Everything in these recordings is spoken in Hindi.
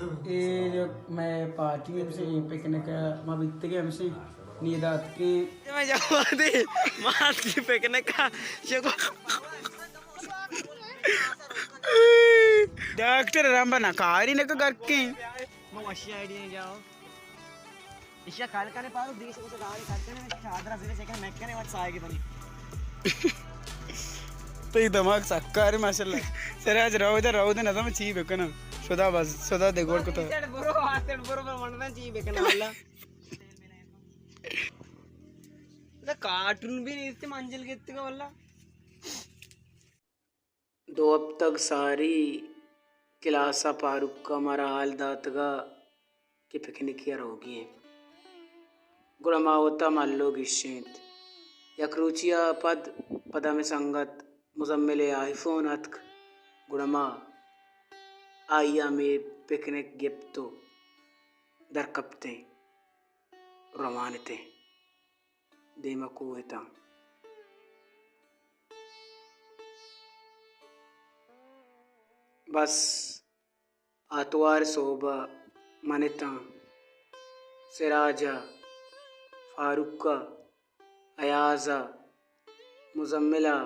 ये मैं पार्टी में से पिकनिक मैं बीतते के हमसे नींदात के मैं जाऊँ दे मार की पिकनिक का चलो डॉक्टर रामबा ना कारी ने को करके मैं वशी आईडी जाओ इशा काल का ने पारो देश उसे गाड़ी करते ने चादरा फिर से मैं करने मत आएगी बनी तो ये दिमाग सक्कार माशाल्लाह सर आज राव दे ना तो मैं ची बेकना सदा बस सदा दे गोड़ को तो बरोबर म्हणना ची बेकना वाला ना कार्टून भी नहीं इतने मंजिल के इतने का वाला 2 अब तक सारी क्लासा फारूक का हमारा हाल दातगा कि पिकनिक यार होगी है गुड़मावता मल्लो गिशेंत यक्रूचिया पदा में संगत मुजम्मिले आईफोन अतक गुड़मा आइया में पिकनिक गिफ्टो दर कपते रवानते देमा कुएता बस आतवार सोबा मनिता सिराजा फारूका अयाजा मुजम्मिला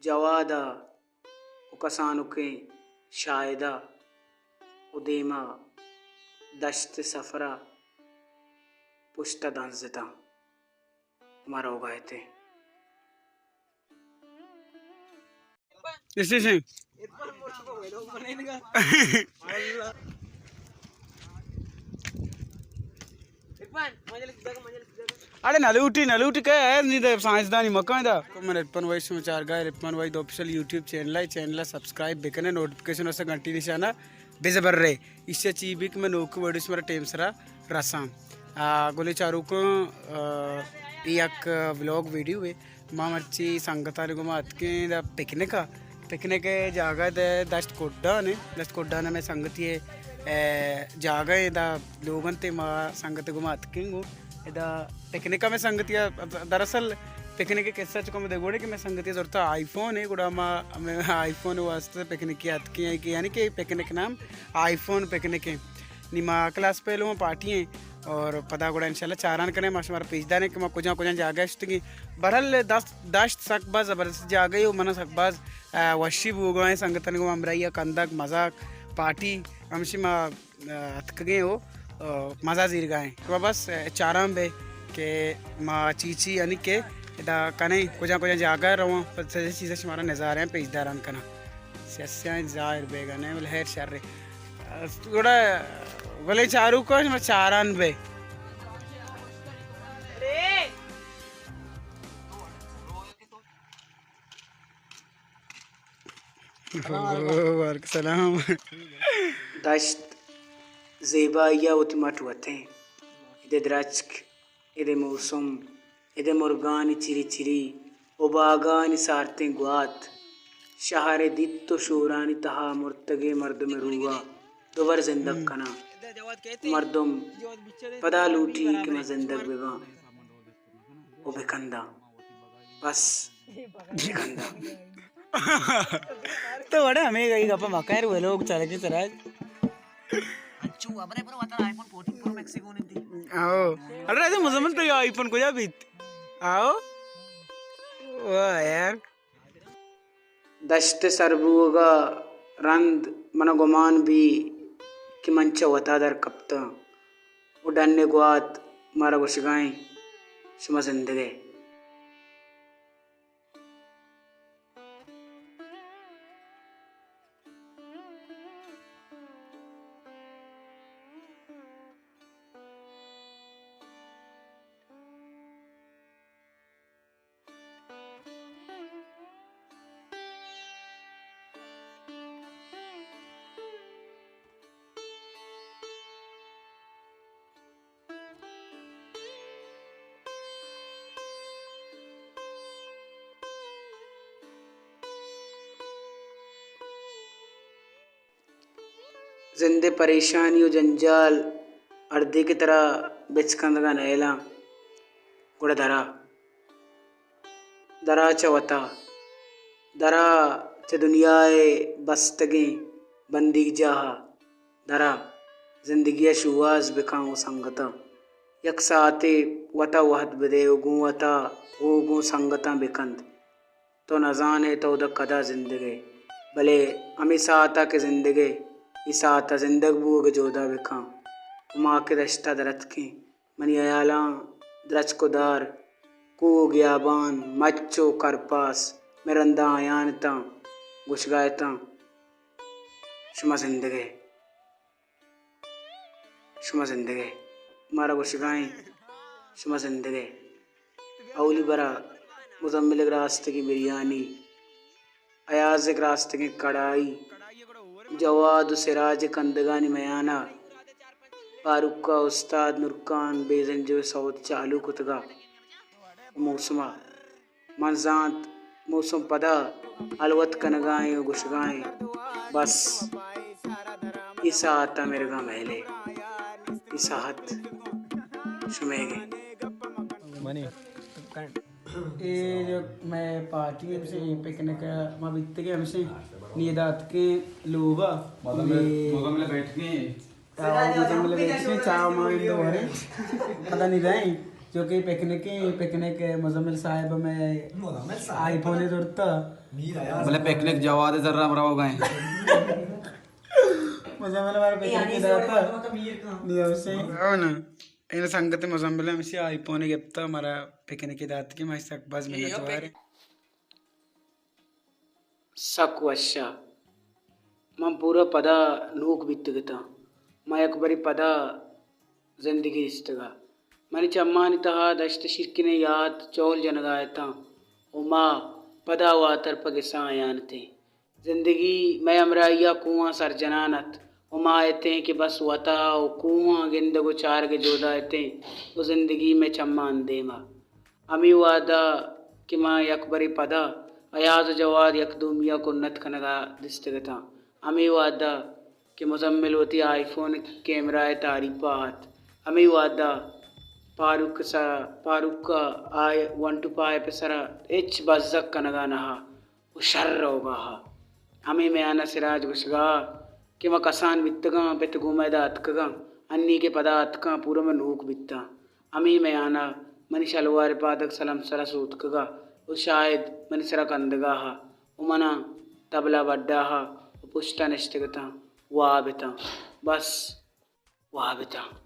जवादा उकसानुके शाहिदा उदेमा दश्त सफरा पुष्टा दांजता मारा हो गए थे इसी से अरे नलूटी क्या है नहीं साइंसदानी मकान दा मैं रिपन वाई समाचार गाय रिपन वाई ऑफिशियल यूट्यूब चैनल सब्सक्राइब बेकने नोटिफिकेशन वैसे घंटी निशाना बेजबर रहे इससे चीज भी कि मैं नोक वर्ड्स मेरा टेम सरा रसाम गोले चारू को एक व्लॉग वीडियो है माँ मर्ची संगता ने घुमा के पिकनिक जागा दे दस्त कोड्डा ने मैं संगति जागा दा लोगन ते माँ संगत घुमा के इदा पिकनिक में संगतिया दरअसल पिकनिक कैसा चुका मैं देखोड़े कि मैं संगतिया जरूरत आईफोन है गुड़ा मैं आईफोन वास्ते पिकनिक की याद की यानी कि पिकनिक नाम आईफोन पिकनिक है निमा क्लास पे लो पार्टी है और पता गुड़ा इंशाल्लाह चारान करें माशमार पेजदा ने कि मैं कुछ जागा की बरल दस्त सकबाज जबरदस्त जागा ही मन सकबाज वशिब हो गए संगतन को अमराइया कंदक मजाक पार्टी हमशी माँ अतकगे हो मज़ा जीर गए तो बस चाराम बे के माँ चीची यानी के इदा कने कुछ जागा रहो पर चीज़ें हमारा नज़ारे हैं पेजदारान कना सस्या जाहिर बेगा ने बोले हेर शर्रे थोड़ा बोले चारू को मैं चारान बे सलाम दश्त ज़ेबाइया उतमाटुअते इधे द्रचक इधे मौसम इधे मुर्गानी चिरी उबागानी सारते गुआत शहरे दित्तो शोरानी तहा मुर्तगे मर्द में रुआ दोबर जिंदग कना मर्दम पदा लूटी कि मैं जिंदग बेगा ओ बेकंदा बस बेकंदा तो बड़ा हमें गई गप्पा मकायर वो लोग चले के चला अंचू अबरे पर वतन आईफोन 14 प्रो मैक्स को नहीं थी आओ अरे ऐसे मुजम्मिल तो आईफोन को जा बीत आओ वाह यार दश्त सरबूगा रंद मन गुमान भी कि मंच वता दर कप्ता उड़ने गुआत मारा गुशगाएं शुमा जिंदगी जिंदे परेशानी और जंजाल अर्दे की तरह बिचकंदगा नैला गुड़ा दरा चवता दरा च दुनियाए बस्तगे बंदी जहा धरा जिंदगी शुआस बिखाऊं संगता यक साते वता वहत बदे उगुवता उगु संगता बिकंद तो न जाने तो उद कदा जिंदगी भले अमी साता के जिंदगी इसाता जिंदग बूग जोदा बिखा उमा के दश्ता दरत की मनी अयाला द्रच को दार कू गयाबान मच्चो करपास मिरंदा आयानता गुशगायता शुमा जिंदगी मारा गुशगाएं शुमा जिंदगी अवली बरा मुजम्मिल रास्ते की बिरयानी अयाज रास्ते की कढ़ाई जवाद सिराज कंदगानी मयाना फारूक का उस्ताद नुरकान बेजन जो सऊद चालू कुतगा मौसमा मनजात मौसम पदा अलवत कनगाएं गुशगाएं बस इसाता मिर्गा महले इसाहत शुमेगे मनी ये जो मैं पार्टी में से पिकनिक मां बित्ते के हमसे नीदात के लोगा मतलब बैठ के चाव मां दो हरे पता नहीं रहे जो कि पिकनिक मुजम्मिल साहब में आईफोन जोड़ता बोले पिकनिक जवाद जर्रा मराओ गए मुजम्मिल वाला पिकनिक जाता नहीं से हो ना इन संगत मुजम्मिल में से आईफोन गिफ्ता हमारा पिकनिक दात की मैं सक बस मिनट वारे सक वशा मैं पूरा पदा नूक बित्तगता मैं अकबरी पदा जिंदगी इस्तगा मनी चम्मानी तहा दश्त शिरकिने याद चौल जनगायता उमा पदा वातर पगिसा आयानते जिंदगी मैं अमराइया कुआं सर जनानत उमा आयते कि बस वता ओ कुआं गिंदगो चार के जोदायते वो जिंदगी में चम्मान देमा अमी वादा कि माँ अकबरी पदा अयाज जवाद यकदूमिया को नत खनगा दिस्तगता अमी वादा कि मुजम्मिल होती आईफोन कैमरा तारीफात अमी वादा पारुक का आय 125 पे सरा एच बज़क कनगा नहा उशर्र होगा हमें में आना सिराज गुशगा कि मैं कसान बित्तगा बित घूमेदा अतकगा अन्नी के पदा अतका पूरा में नूक बित्ता अमी में आना मनी शलवार पादक सलम सरा सूतकगा वो शायद मनी सरा कंदगा हा उमना तबला बड्डा हा पुष्टा निष्ठगता वाह बिता बस वाह बिता